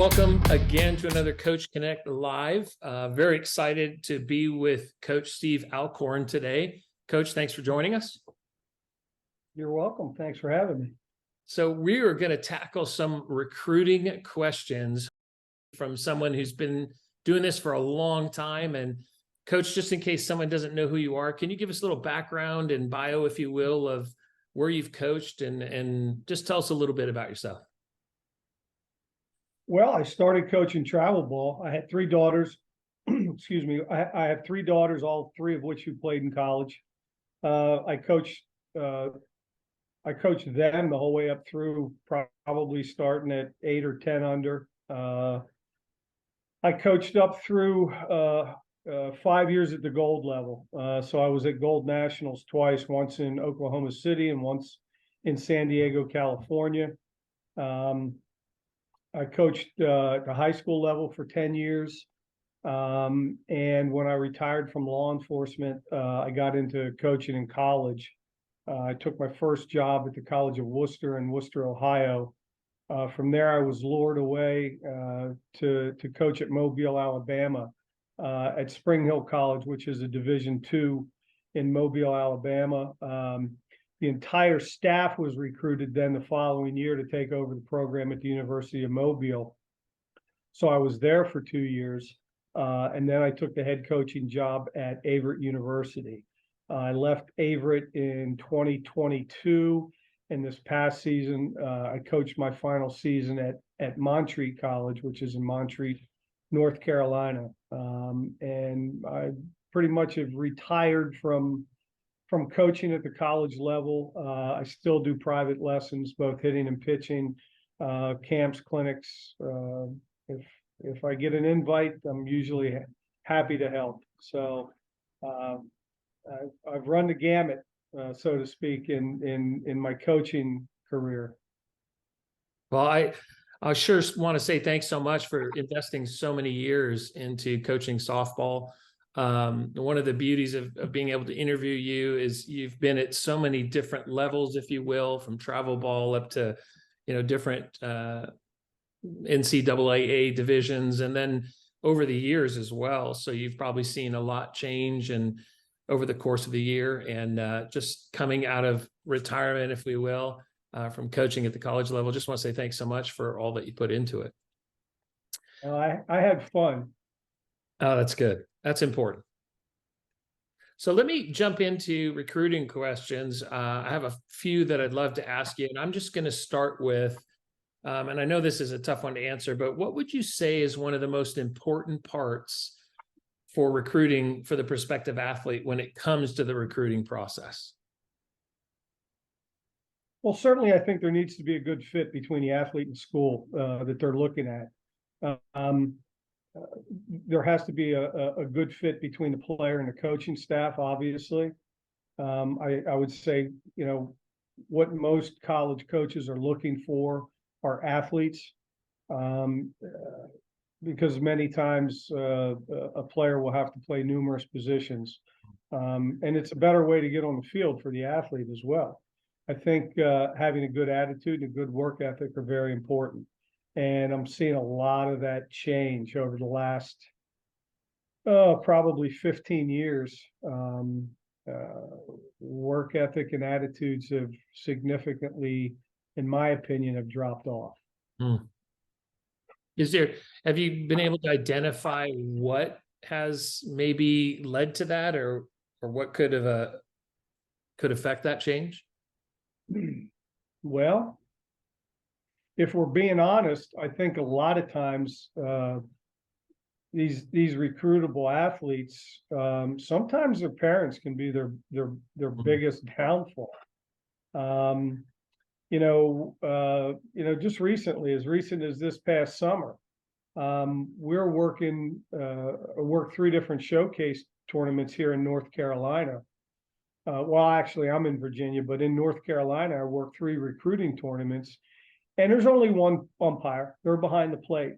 welcome again to another Coach Connect Live. Very excited to be with Coach Steve Alcorn today. Coach, thanks for joining us. You're welcome. Thanks for having me. So we are going to tackle some recruiting questions from someone who's been doing this for a long time. And Coach, just in case someone doesn't know who you are, can you give us a little background and bio, if you will, of where you've coached and just tell us a little bit about yourself? Well, I started coaching travel ball. I had three daughters. Excuse me. I have three daughters, all three of which who played in college. I coached them the whole way up through probably starting at 8 or 10 under. I coached up through 5 years at the gold level. So I was at Gold Nationals twice, once in Oklahoma City and once in San Diego, California. I coached the high school level for 10 years. And when I retired from law enforcement, I got into coaching in college. I took my first job at the College of Wooster in Wooster, Ohio. From there, I was lured away to coach at Mobile, Alabama, at Spring Hill College, which is a Division II in Mobile, Alabama. The entire staff was recruited then the following year to take over the program at the University of Mobile. So I was there for 2 years, and then I took the head coaching job at Averett University. I left Averett in 2022, and this past season, I coached my final season at Montreat College, which is in Montreat, North Carolina. And I pretty much have retired from coaching at the college level. I still do private lessons, both hitting and pitching, camps, clinics. If I get an invite, I'm usually happy to help. So I've run the gamut, so to speak, in my coaching career. Well, I sure want to say thanks so much for investing so many years into coaching softball. One of the beauties of being able to interview you is you've been at so many different levels, if you will, from travel ball up to, different NCAA divisions, and then over the years as well. So you've probably seen a lot change and over the course of the year, and just coming out of retirement, if we will, from coaching at the college level. Just want to say thanks so much for all that you put into it. I had fun. Oh, that's good. That's important. So let me jump into recruiting questions. I have a few that I'd love to ask you, and I'm just going to start with, and I know this is a tough one to answer, but what would you say is one of the most important parts for recruiting for the prospective athlete when it comes to the recruiting process? Well, certainly, I think there needs to be a good fit between the athlete and school that they're looking at. There has to be a good fit between the player and the coaching staff, obviously. I would say, what most college coaches are looking for are athletes, because many times a player will have to play numerous positions. And it's a better way to get on the field for the athlete as well. I think having a good attitude and a good work ethic are very important. And I'm seeing a lot of that change over the last probably 15 years. Work ethic and attitudes have significantly, in my opinion, have dropped off. Have you been able to identify what has maybe led to that, or what could affect that change? Well, if we're being honest, I think a lot of times these recruitable athletes, sometimes their parents can be their biggest downfall. Just recently, as recent as this past summer, we're worked 3 different showcase tournaments here in North Carolina. Well, actually, I'm in Virginia, but in North Carolina, I worked 3 recruiting tournaments. And there's only one umpire. They're behind the plate.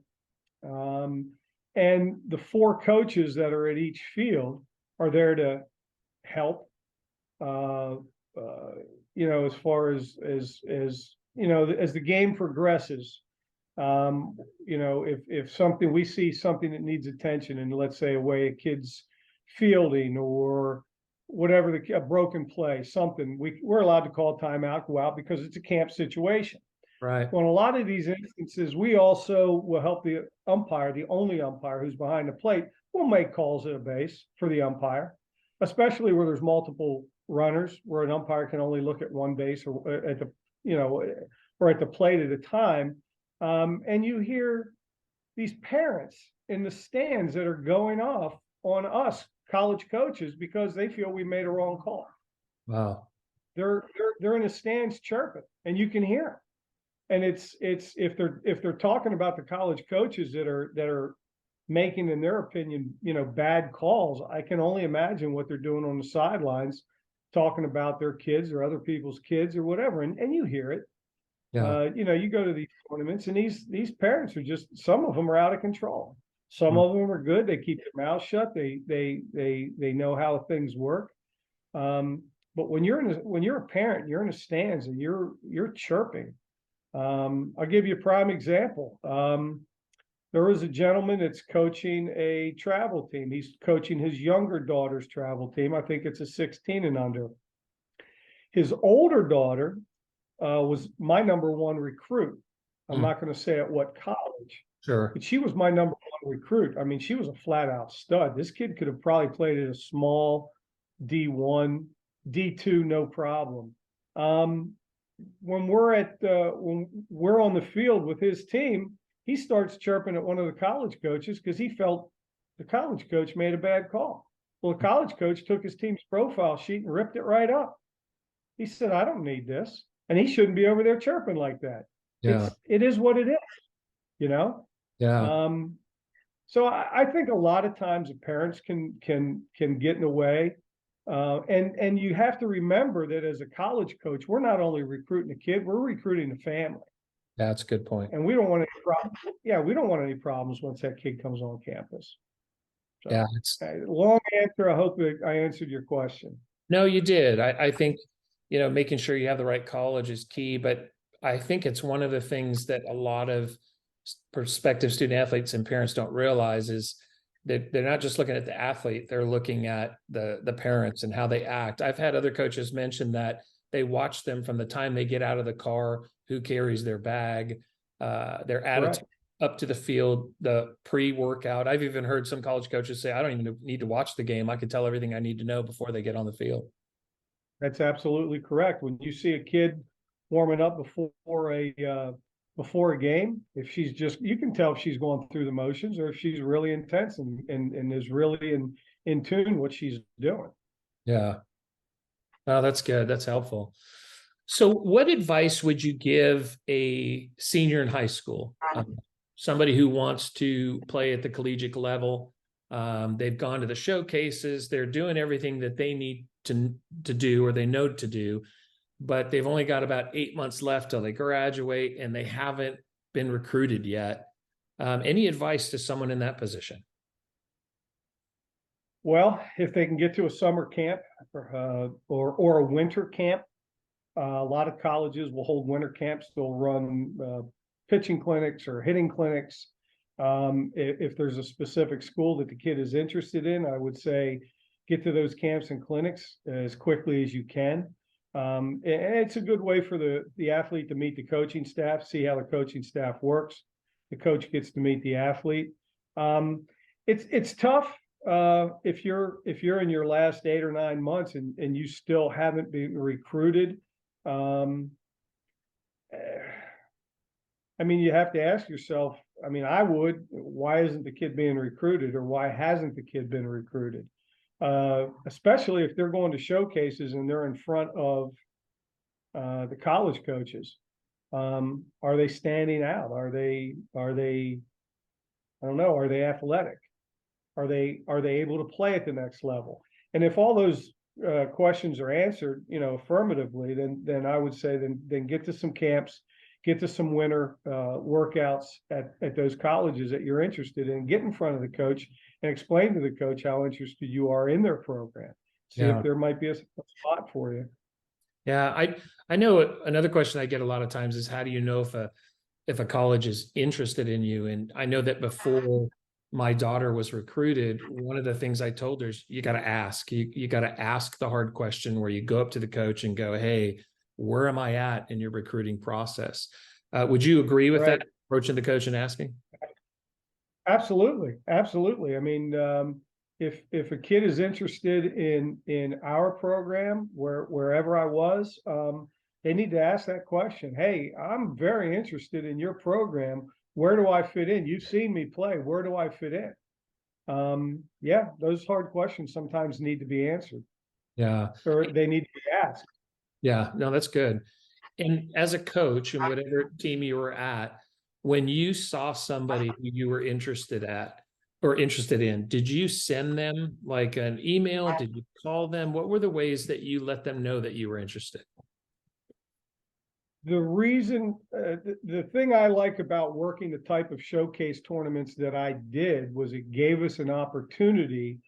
And the 4 coaches that are at each field are there to help, as far as the game progresses, You know, if something, we see something that needs attention, and let's say a way a kid's fielding or whatever, a broken play, something, we're allowed to call timeout, go out, because it's a camp situation. Right. Well, in a lot of these instances, we also will help the umpire, the only umpire who's behind the plate, will make calls at a base for the umpire, especially where there's multiple runners, where an umpire can only look at one base or at the, you know, or at the plate at a time. And you hear these parents in the stands that are going off on us college coaches because they feel we made a wrong call. Wow. They're in the stands chirping, and you can hear them. And it's if they're talking about the college coaches that are making, in their opinion, you know, bad calls, I can only imagine what they're doing on the sidelines, talking about their kids or other people's kids or whatever. And you hear it. Yeah. You know, you go to these tournaments, and these parents are just, some of them are out of control. Some of them are good. They keep their mouth shut. They know how things work. But when you're a parent, you're in the stands and you're chirping. I'll give you a prime example. There was a gentleman that's coaching a travel team. He's coaching his younger daughter's travel team. I think it's a 16 and under. His older daughter was my number one recruit. I'm not going to say at what college, Sure. but she was my number one recruit. I mean, she was a flat out stud. This kid could have probably played at a small D1, D2, no problem. When we're on the field with his team, he starts chirping at one of the college coaches because he felt the college coach made a bad call. Well, the college coach took his team's profile sheet and ripped it right up. He said, "I don't need this," and he shouldn't be over there chirping like that. Yeah. It is what it is, you know. Yeah. So I think a lot of times the parents can get in the way. And you have to remember that as a college coach, we're not only recruiting a kid, we're recruiting a family. That's a good point. And we don't want any problems. Yeah, we don't want any problems once that kid comes on campus. So, Yeah. long answer. I hope that I answered your question. No, you did. I think, you know, making sure you have the right college is key, but I think it's one of the things that a lot of prospective student athletes and parents don't realize is that they're not just looking at the athlete, they're looking at the parents and how they act. I've had other coaches mention that they watch them from the time they get out of the car, who carries their bag, their attitude up to the field, the pre-workout. I've even heard some college coaches say, I don't even need to watch the game. I can tell everything I need to know before they get on the field. That's absolutely correct. When you see a kid warming up before a game, if she's just, you can tell if she's going through the motions or if she's really intense and is really in tune what she's doing. Yeah. Oh, that's good. That's helpful. So what advice would you give a senior in high school? Somebody who wants to play at the collegiate level. They've gone to the showcases. They're doing everything that they need to do or they know to do, but they've only got about 8 months left till they graduate and they haven't been recruited yet. Any advice to someone in that position? Well, if they can get to a summer camp or a winter camp, a lot of colleges will hold winter camps. They'll run pitching clinics or hitting clinics. If there's a specific school that the kid is interested in, I would say get to those camps and clinics as quickly as you can. And it's a good way for the athlete to meet the coaching staff, see how the coaching staff works. The coach gets to meet the athlete. It's tough if you're in your last 8 or 9 months and you still haven't been recruited. I mean, you have to ask yourself, I mean, why isn't the kid being recruited, or why hasn't the kid been recruited? Especially if they're going to showcases and they're in front of the college coaches. Are they standing out? Are they, I don't know, are they athletic? Are they able to play at the next level? And if all those questions are answered, affirmatively, then I would say then get to some camps, get to some winter workouts at those colleges that you're interested in, get in front of the coach and explain to the coach how interested you are in their program. See if there might be a spot for you. Yeah, I know another question I get a lot of times is, how do you know if a if a college is interested in you. And I know that before my daughter was recruited, one of the things I told her is you got to ask. You got to ask the hard question where you go up to the coach and go, hey, where am I at in your recruiting process? Would you agree with Right. that, approaching the coach and asking? Absolutely. Absolutely. I mean, if a kid is interested in our program, wherever I was, they need to ask that question. Hey, I'm very interested in your program. Where do I fit in? You've seen me play. Where do I fit in? Yeah, those hard questions sometimes need to be answered, Yeah. or they need to be asked. Yeah. No, that's good. And as a coach and whatever team you were at, when you saw somebody who you were interested at or interested in, did you send them like an email? Did you call them? What were the ways that you let them know that you were interested? The reason, the thing I like about working the type of showcase tournaments that I did was it gave us an opportunity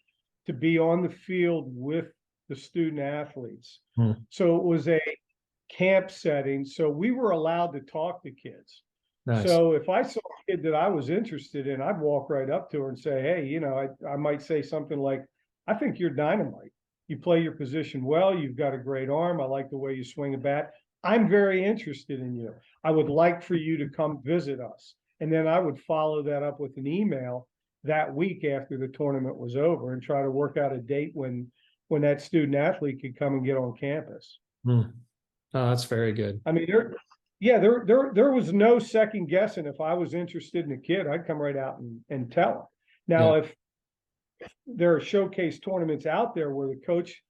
to be on the field with the student athletes. Hmm. So it was a camp setting. So we were allowed to talk to kids. Nice. So if I saw a kid that I was interested in, I'd walk right up to her and say, hey, you know, I might say something like, I think you're dynamite. You play your position well. You've got a great arm. I like the way you swing a bat. I'm very interested in you. I would like for you to come visit us. And then I would follow that up with an email that week after the tournament was over and try to work out a date when that student athlete could come and get on campus. Hmm. Oh, that's very good. I mean, there was no second guessing. If I was interested in a kid, I'd come right out and tell him. Now, Yeah. if there are showcase tournaments out there where the college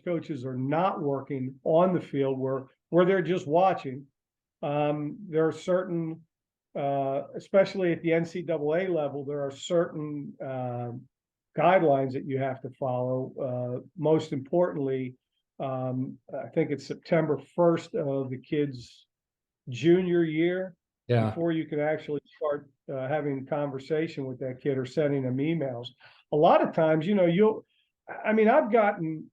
coaches are not working on the field where they're just watching. There are certain, especially at the NCAA level, there are certain guidelines that you have to follow. Most importantly, I think it's September 1st of the kid's junior year Yeah. before you can actually start having conversation with that kid or sending them emails. A lot of times, you know, I've gotten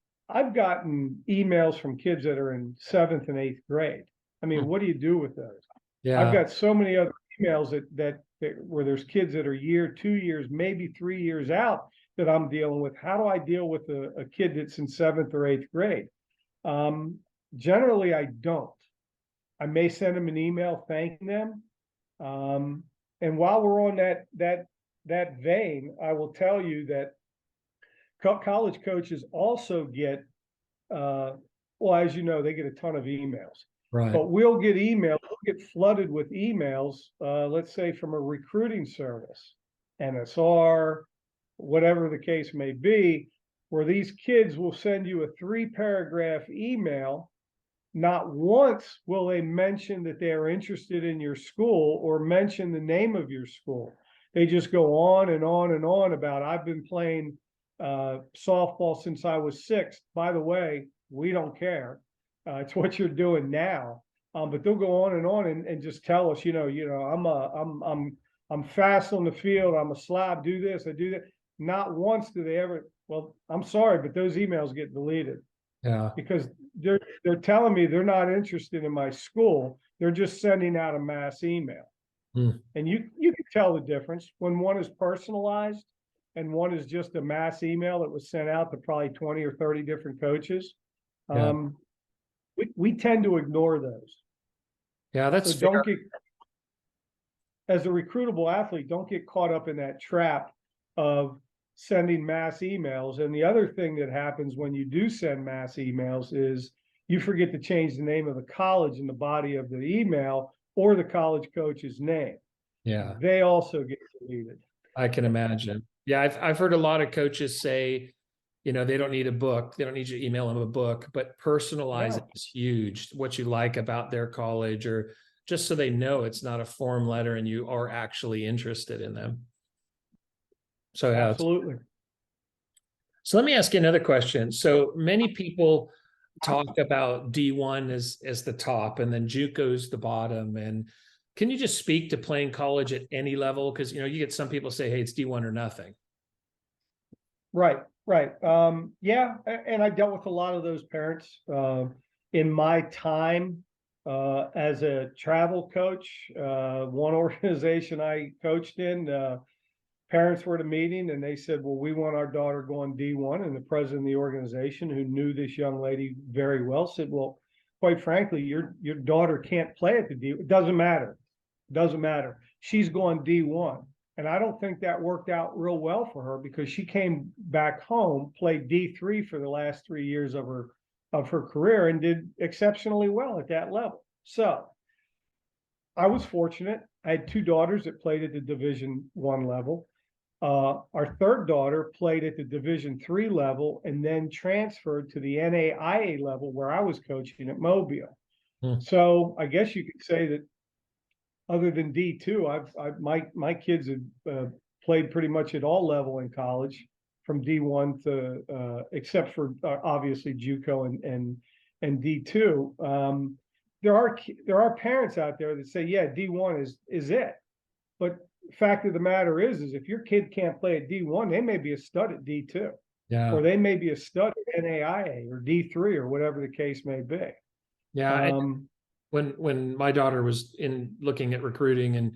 emails from kids that are in 7th and 8th grade. I mean, what do you do with those? I've Yeah. got so many other emails that where there's kids that are year, 2 years, maybe 3 years out that I'm dealing with. How do I deal with a kid that's in 7th or 8th grade? Generally, I don't. I may send them an email thanking them. And while we're on that vein, I will tell you that college coaches also get, well, as you know, they get a ton of emails. Right. But we'll get flooded with emails, let's say from a recruiting service, NSR, whatever the case may be, where these kids will send you a 3-paragraph email. Not once will they mention that they are interested in your school or mention the name of your school. They just go on and on and on about, I've been playing softball since I was 6. By the way, we don't care. It's what you're doing now. But they'll go on and just tell us, I'm fast on the field. I'm a slab. Do this. I do that. Not once do they ever. Well, I'm sorry, but those emails get deleted. Yeah. Because they're telling me they're not interested in my school. They're just sending out a mass email. Hmm. And you can tell the difference when one is personalized and one is just a mass email that was sent out to probably 20 or 30 different coaches. Yeah. We tend to ignore those. Yeah, that's So fair. don't get, as a recruitable athlete, don't get caught up in that trap of sending mass emails. And the other thing that happens when you do send mass emails is you forget to change the name of the college in the body of the email or the college coach's name. Yeah. They also get deleted. I can imagine. Yeah, I've heard a lot of coaches say, you know, they don't need a book. They don't need you to email them a book, but personalize it is huge. What you like about their college, or just so they know it's not a form letter and you are actually interested in them. So yeah. Absolutely. So let me ask you another question. So many people talk about D1 as the top, and then JUCO's the bottom. And can you just speak to playing college at any level? Because, you know, you get some people say, hey, it's D1 or nothing. Right. Yeah. And I dealt with a lot of those parents in my time As a travel coach, one organization I coached in, parents were at a meeting and they said, well, we want our daughter going D1. And the president of the organization, who knew this young lady very well, said, well, quite frankly, your daughter can't play at the D. It doesn't matter. It doesn't matter. She's going D1. And I don't think that worked out real well for her, because she came back home, played D3 for the last 3 years of her career, and did exceptionally well at that level. So I was fortunate. I had two daughters that played at the Division I level. Our third daughter played at the Division III level and then transferred to the NAIA level, where I was coaching at Mobile. So I guess you could say that, other than D2, my kids have played pretty much at all level in college, from D1 to except for obviously JUCO and D2. There are parents out there that say, yeah, D1 is it. But the fact of the matter is if your kid can't play at D1, they may be a stud at D2. Yeah. Or they may be a stud at NAIA or D3 or whatever the case may be. Yeah. When my daughter was looking at recruiting, and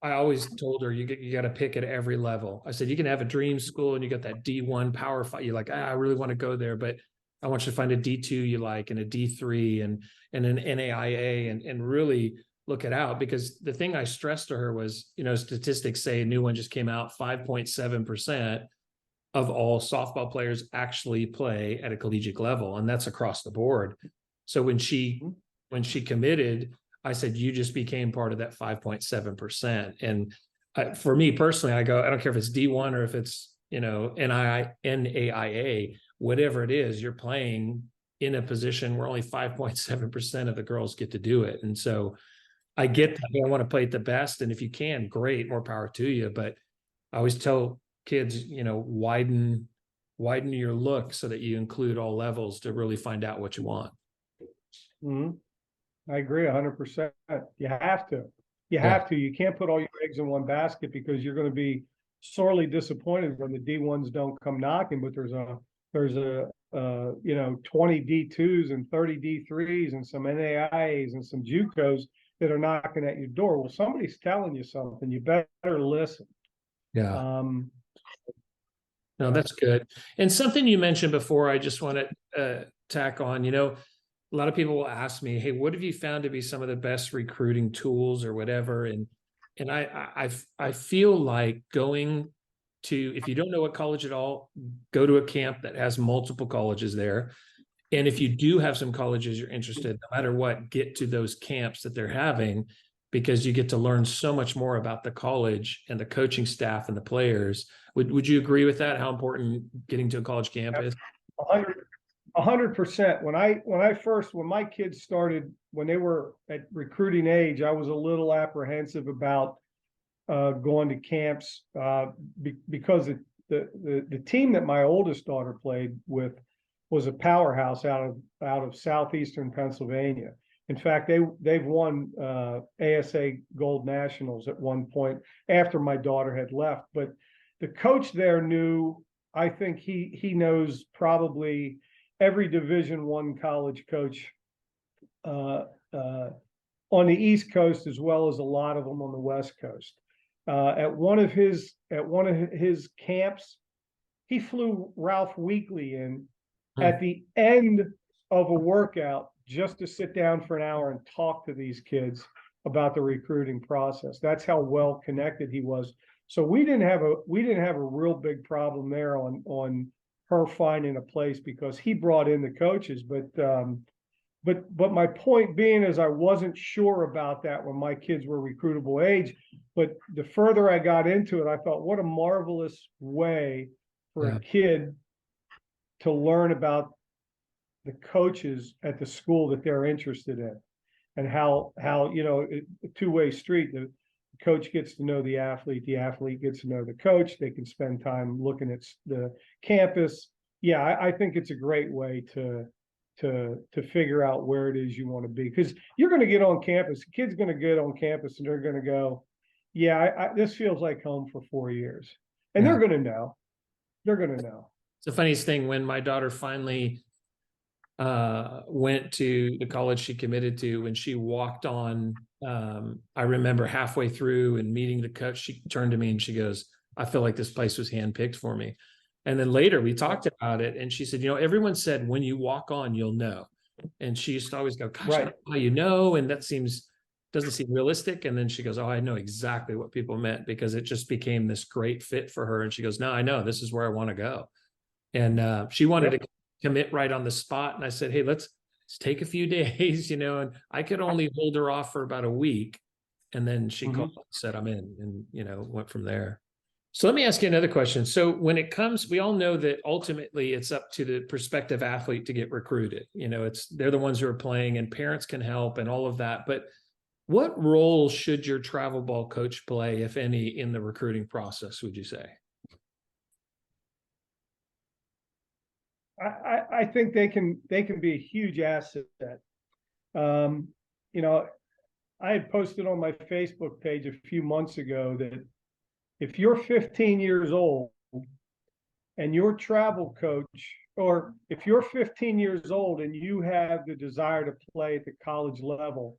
I always told her, you got to pick at every level. I said, you can have a dream school and you got that D1 Power 5. You're like, I really want to go there, but I want you to find a D2 you like, and a D3 and an NAIA, and really look it out. Because the thing I stressed to her was, statistics say, a new one just came out, 5.7% of all softball players actually play at a collegiate level. And that's across the board. So when she committed, I said, you just became part of that 5.7%. And for me personally, I go, I don't care if it's D1 or if it's, NAIA, whatever it is, you're playing in a position where only 5.7% of the girls get to do it. And so I get that. I want to play at the best. And if you can, great, more power to you. But I always tell kids, widen your look so that you include all levels to really find out what you want. Mm-hmm. I agree 100%. You have to. You have to. You can't put all your eggs in one basket, because you're going to be sorely disappointed when the D1s don't come knocking. But there's a 20 D2s and 30 D3s and some NAIAs and some JUCOs that are knocking at your door. Well, somebody's telling you something. You better listen. Yeah. No, that's good. And something you mentioned before, I just want to tack on. A lot of people will ask me, hey, what have you found to be some of the best recruiting tools or whatever? And I feel like going to, if you don't know a college at all, go to a camp that has multiple colleges there. And if you do have some colleges you're interested, no matter what, get to those camps that they're having, because you get to learn so much more about the college and the coaching staff and the players. Would you agree with that? How important getting to a college camp is? 100%. When my kids started, when they were at recruiting age, I was a little apprehensive about going to camps because the team that my oldest daughter played with was a powerhouse out of southeastern Pennsylvania. In fact, they've won ASA Gold Nationals at one point after my daughter had left. But the coach there knew, I think he knows probably every Division I college coach on the East Coast, as well as a lot of them on the West Coast. At one of his camps, he flew Ralph Weekly in at the end of a workout just to sit down for an hour and talk to these kids about the recruiting process. That's how well connected he was. So we didn't have a real big problem there on her finding a place, because he brought in the coaches. But my point being is, I wasn't sure about that when my kids were recruitable age. But the further I got into it, I thought, what a marvelous way for a kid to learn about the coaches at the school that they're interested in, and how a two-way street. The coach gets to know the athlete gets to know the coach. They can spend time looking at the campus. Yeah, I think it's a great way to figure out where it is you want to be, because you're going to get on campus. The kid's going to get on campus and they're going to go, yeah, this feels like home for 4 years, and they're going to know. They're going to know. It's the funniest thing, when my daughter finally went to the college she committed to. When she walked on, I remember halfway through and meeting the coach, she turned to me and she goes, I feel like this place was handpicked for me. And then later we talked about it and she said, you know, everyone said when you walk on, you'll know. And she used to always go, gosh, I don't know how you know. And that doesn't seem realistic. And then she goes, oh, I know exactly what people meant, because it just became this great fit for her. And she goes, no, I know this is where I want to go. And she wanted to commit right on the spot. And I said, hey, let's take a few days, you know, and I could only hold her off for about a week. And then she called and said, I'm in, and, you know, went from there. So let me ask you another question. So when it comes, we all know that ultimately it's up to the prospective athlete to get recruited. You know, they're the ones who are playing, and parents can help and all of that. But what role should your travel ball coach play, if any, in the recruiting process, would you say? I think they can be a huge asset. You know, I had posted on my Facebook page a few months ago that if you're 15 years old and your travel coach, or if you're 15 years old and you have the desire to play at the college level,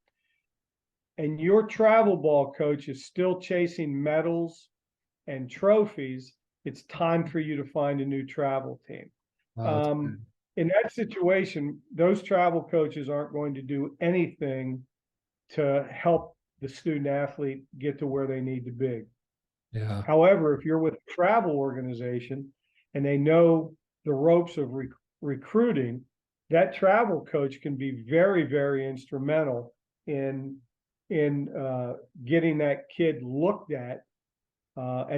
and your travel ball coach is still chasing medals and trophies, it's time for you to find a new travel team. In that situation, those travel coaches aren't going to do anything to help the student athlete get to where they need to be. Yeah. However, if you're with a travel organization and they know the ropes of recruiting, that travel coach can be very, very instrumental in getting that kid looked at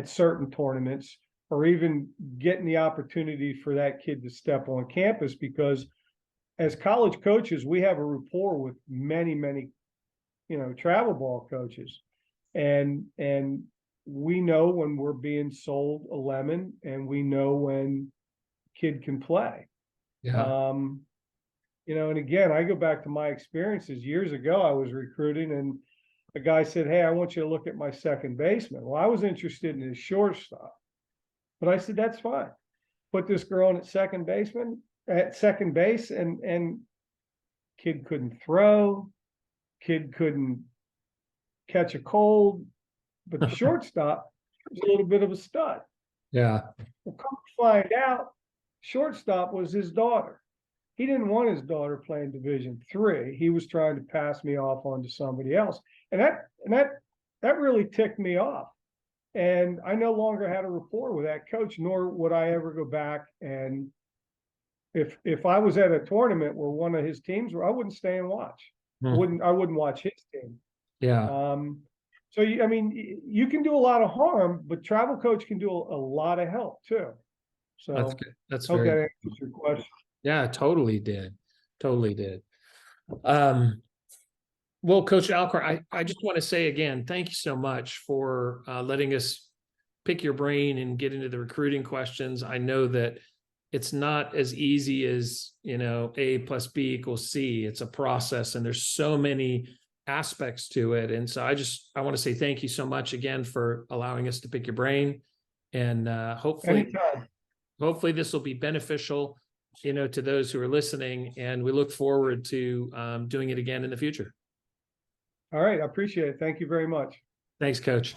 certain tournaments, or even getting the opportunity for that kid to step on campus. Because as college coaches, we have a rapport with many, many, you know, travel ball coaches, and we know when we're being sold a lemon, and we know when kid can play. Yeah. You know, and again, I go back to my experiences years ago. I was recruiting, and a guy said, hey, I want you to look at my second baseman. Well, I was interested in his shortstop, but I said, that's fine. Put this girl on at second base, and kid couldn't throw, kid couldn't catch a cold, but the shortstop was a little bit of a stud. Yeah. Well, come to find out, shortstop was his daughter. He didn't want his daughter playing Division III. He was trying to pass me off onto somebody else. And that really ticked me off. And I no longer had a rapport with that coach, nor would I ever go back. And if I was at a tournament where one of his teams were, I wouldn't stay and watch. I wouldn't watch his team. Yeah. So I mean, you can do a lot of harm, but travel coach can do a lot of help too. So that's good. That's hope very that answers your question. Yeah, totally did. Totally did. Well, Coach Alcorn, I just want to say again, thank you so much for letting us pick your brain and get into the recruiting questions. I know that it's not as easy as, you know, A plus B equals C. It's a process, and there's so many aspects to it. And so I want to say thank you so much again for allowing us to pick your brain. And hopefully this will be beneficial, you know, to those who are listening. And we look forward to doing it again in the future. All right. I appreciate it. Thank you very much. Thanks, Coach.